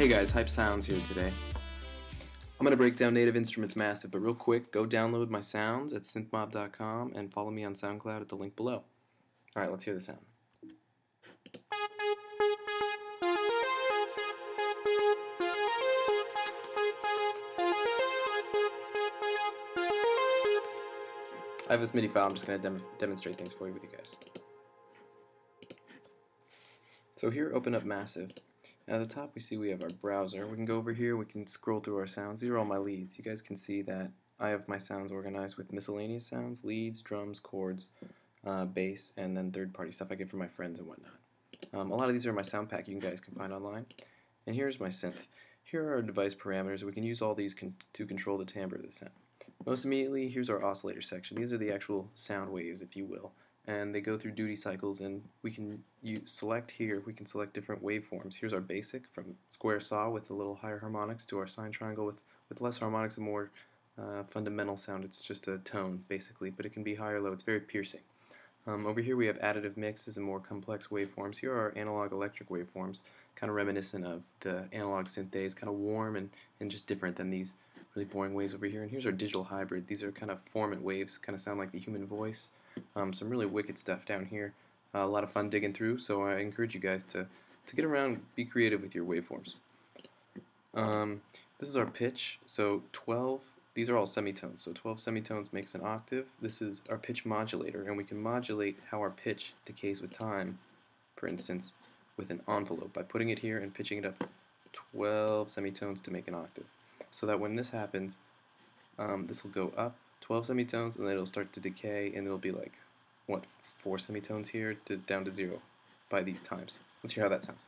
Hey guys, Hype Sounds here today. I'm going to break down Native Instruments Massive, but real quick, go download my sounds at synthmob.com and follow me on SoundCloud at the link below. Alright, let's hear the sound. I have this MIDI file, I'm just going to demonstrate things for you with you guys. So here, open up Massive. At the top we have our browser. We can go over here, we can scroll through our sounds. These are all my leads. You guys can see that I have my sounds organized with miscellaneous sounds, leads, drums, chords, bass, and then third-party stuff I get from my friends and whatnot. A lot of these are my sound pack you guys can find online. And here's my synth. Here are our device parameters. We can use all these to control the timbre of the sound. Most immediately, here's our oscillator section. These are the actual sound waves, if you will. And they go through duty cycles, and we can select here, we can select different waveforms. Here's our basic, from square saw with a little higher harmonics to our sine triangle with less harmonics and more fundamental sound. It's just a tone, basically, but it can be high or low. It's very piercing. Over here we have additive mixes and more complex waveforms. Here are analog electric waveforms, kind of reminiscent of the analog synths, kind of warm and just different than these really boring waves over here. And here's our digital hybrid. These are kind of formant waves, kind of sound like the human voice. Some really wicked stuff down here. A lot of fun digging through, so I encourage you guys to get around, be creative with your waveforms. This is our pitch, so 12, these are all semitones, so 12 semitones makes an octave. This is our pitch modulator, and we can modulate how our pitch decays with time, for instance, with an envelope, by putting it here and pitching it up 12 semitones to make an octave. So that when this happens, this will go up 12 semitones, and then it'll start to decay, and it'll be like, what, 4 semitones here down to 0 by these times. Let's hear how that sounds.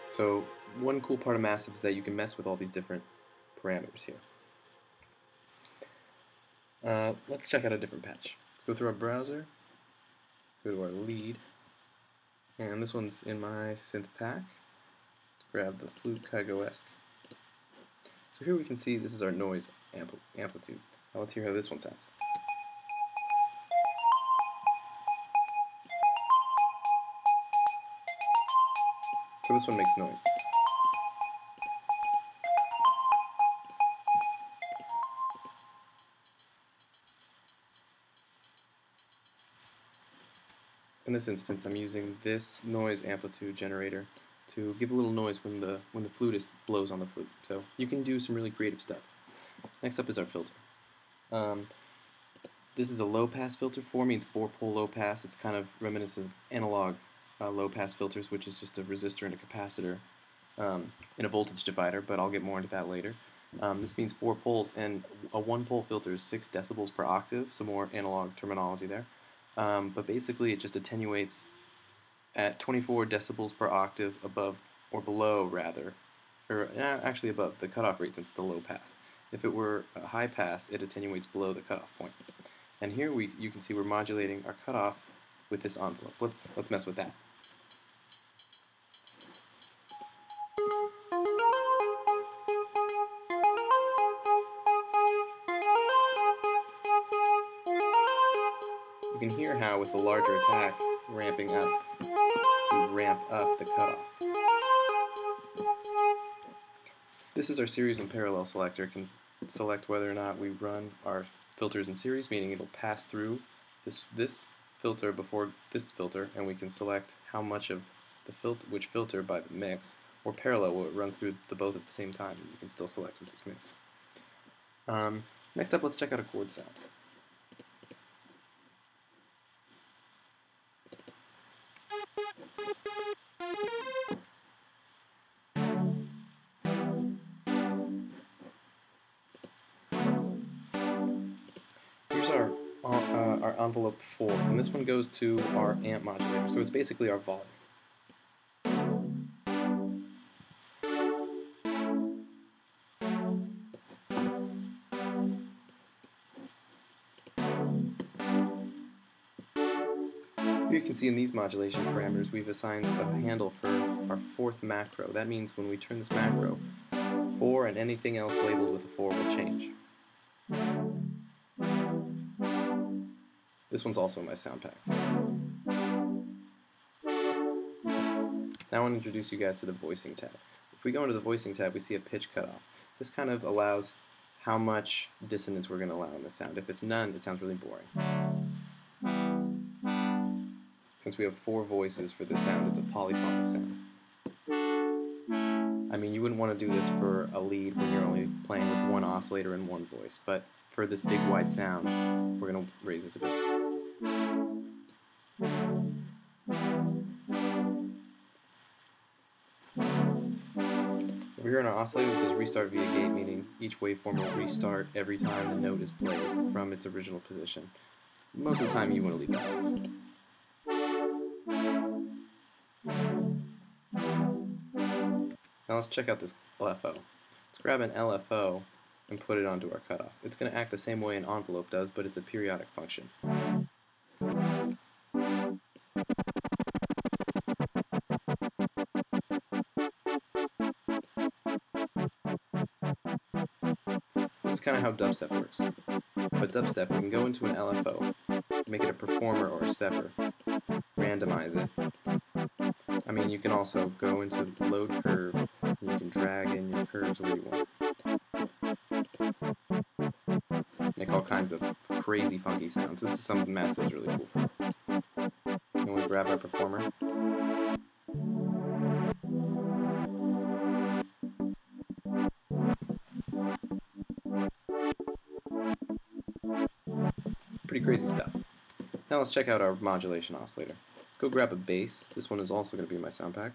So one cool part of Massive is that you can mess with all these different parameters here. Let's check out a different patch. Let's go through our browser, go to our lead, and this one's in my synth pack. Let's grab the flute Kygo-esque. So here we can see this is our noise amplitude. Now let's hear how this one sounds. So this one makes noise. In this instance, I'm using this noise amplitude generator to give a little noise when the flutist blows on the flute. So you can do some really creative stuff. Next up is our filter. This is a low-pass filter. 4 means 4-pole low-pass. It's kind of reminiscent of analog low-pass filters, which is just a resistor and a capacitor in a voltage divider, but I'll get more into that later. This means 4 poles, and a 1-pole filter is 6 decibels per octave, some more analog terminology there. But basically it just attenuates at 24 decibels per octave above, or below rather, or actually above the cutoff rate since it's a low pass. If it were a high pass, it attenuates below the cutoff point. And here you can see we're modulating our cutoff with this envelope. Let's mess with that. You can hear how with the larger attack ramping up, we ramp up the cutoff. This is our series and parallel selector. It can select whether or not we run our filters in series, meaning it'll pass through this filter before this filter, and we can select how much of which filter by the mix, or parallel where it runs through the both at the same time, and you can still select with this mix. Next up, let's check out a chord sound. Our envelope 4, and this one goes to our amp modulator, so it's basically our volume. You can see in these modulation parameters we've assigned a handle for our 4th macro. That means when we turn this macro, 4 and anything else labeled with a 4 will change. This one's also in my sound pack. Now I want to introduce you guys to the voicing tab. If we go into the voicing tab, we see a pitch cutoff. This kind of allows how much dissonance we're going to allow in the sound. If it's none, it sounds really boring. Since we have 4 voices for this sound, it's a polyphonic sound. I mean, you wouldn't want to do this for a lead when you're only playing with 1 oscillator and 1 voice, but for this big wide sound, we're going to raise this a bit. Over here on our oscillator, this is restart via gate, meaning each waveform will restart every time the note is played from its original position. Most of the time you want to leave that off. Now let's check out this LFO. Let's grab an LFO and put it onto our cutoff. It's going to act the same way an envelope does, but it's a periodic function. This is kind of how dubstep works. But dubstep, we can go into an LFO, make it a performer or a stepper, randomize it. I mean, you can also go into load curve, and you can drag in your curves where you want. Make all kinds of crazy funky sounds. This is something Matt says really cool for. Then we grab our performer. Pretty crazy stuff. Now let's check out our modulation oscillator. Let's go grab a bass. This one is also going to be in my sound pack.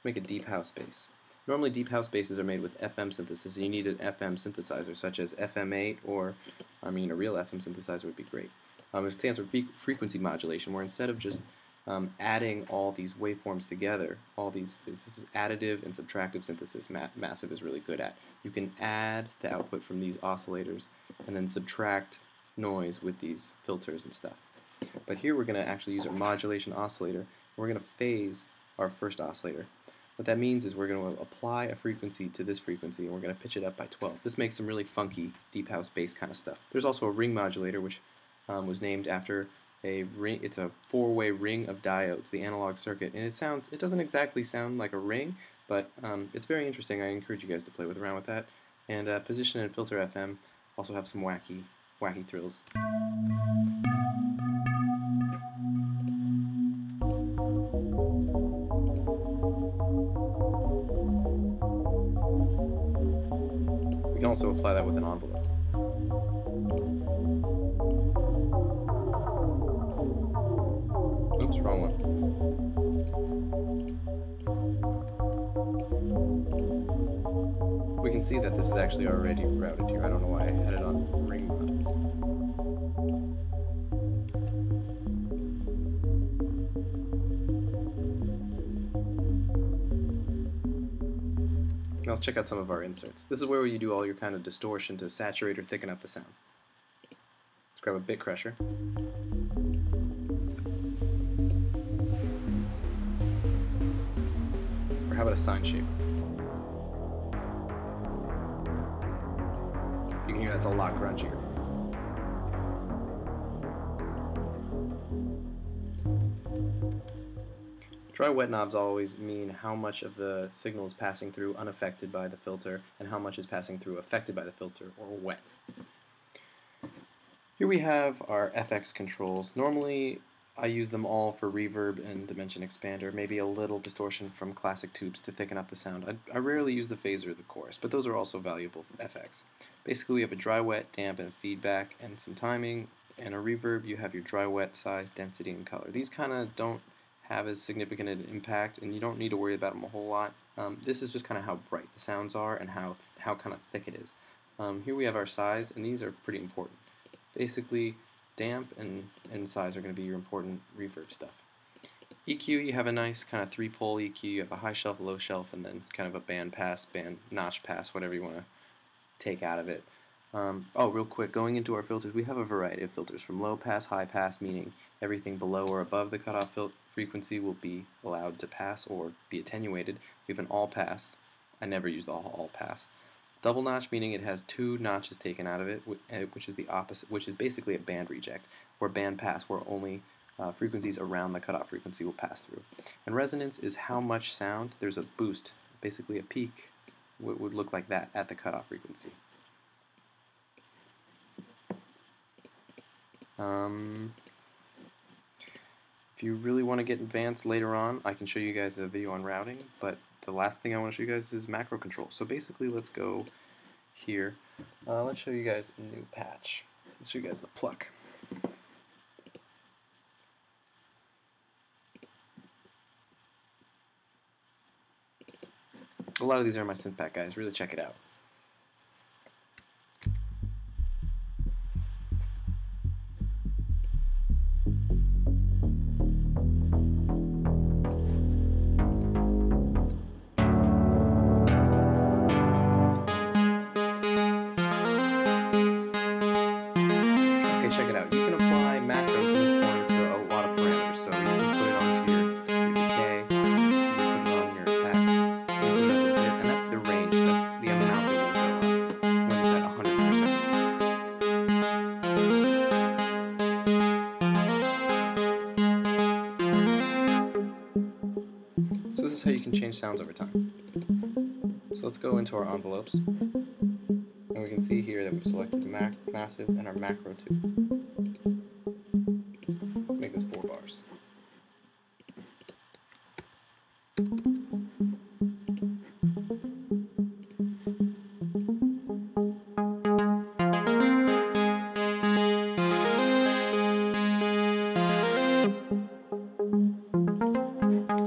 Make a deep house bass. Normally deep house basses are made with FM synthesis, and you need an FM synthesizer such as FM8 or, a real FM synthesizer would be great. It stands for frequency modulation, where instead of just adding all these waveforms together, this is additive and subtractive synthesis Massive is really good at. You can add the output from these oscillators and then subtract noise with these filters and stuff. But here we're going to actually use our modulation oscillator, and we're going to phase our first oscillator. What that means is we're going to apply a frequency to this frequency, and we're going to pitch it up by 12. This makes some really funky deep house bass kind of stuff. There's also a ring modulator, which was named after a ring. It's a 4-way ring of diodes, the analog circuit, and it doesn't exactly sound like a ring, but it's very interesting. I encourage you guys to play around with that. And Position and Filter FM also have some wacky thrills. We can also apply that with an envelope. Oops, wrong one. We can see that this is actually already routed here. I don't know why I had it on ring mod. Now let's check out some of our inserts. This is where you do all your kind of distortion to saturate or thicken up the sound. Let's grab a bit crusher. Or how about a sine shape? You can hear that's a lot grungier. Dry wet knobs always mean how much of the signal is passing through unaffected by the filter and how much is passing through affected by the filter, or wet. Here we have our FX controls. Normally I use them all for reverb and dimension expander, maybe a little distortion from classic tubes to thicken up the sound. I rarely use the phaser or the chorus, but those are also valuable for FX. Basically we have a dry, wet, damp, and a feedback, and some timing. And a reverb, you have your dry, wet, size, density, and color. These kind of don't have as significant an impact, and you don't need to worry about them a whole lot. This is just kind of how bright the sounds are and how kind of thick it is. Here we have our size, and these are pretty important. Basically, damp and size are going to be your important reverb stuff. EQ, you have a nice kind of 3-pole EQ. You have a high shelf, low shelf, and then kind of a band pass, notch pass, whatever you want to take out of it. Oh, real quick, going into our filters, we have a variety of filters, from low pass, high pass, meaning everything below or above the cutoff frequency will be allowed to pass or be attenuated. We have an all pass. I never use the all pass. Double notch meaning it has two notches taken out of it, which is the opposite, which is basically a band reject, or band pass, where only frequencies around the cutoff frequency will pass through. And resonance is how much sound, there's a boost, basically a peak, would look like that at the cutoff frequency. If you really want to get advanced later on, I can show you guys a video on routing, but the last thing I want to show you guys is macro control. So basically, let's go here. Let's show you guys a new patch. Let's show you guys the pluck. A lot of these are my synth pack guys. Really check it out. Check it out. You can apply macros in this point to a lot of parameters. So you can put it onto your decay, you can put it on your attack, and that's the range. That's the amount that will go up when it's at 100%. So this is how you can change sounds over time. So let's go into our envelopes. And we can see here that we've selected the massive and our macro too. Let's make this 4 bars.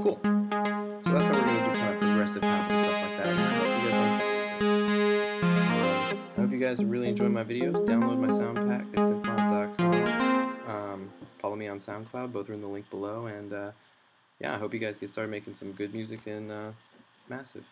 Cool. So that's how we're going to do kind of progressive house and stuff like that. I hope you guys really enjoy my videos. Download my sound pack at synths.com. Follow me on SoundCloud. Both are in the link below. And yeah, I hope you guys get started making some good music in Massive.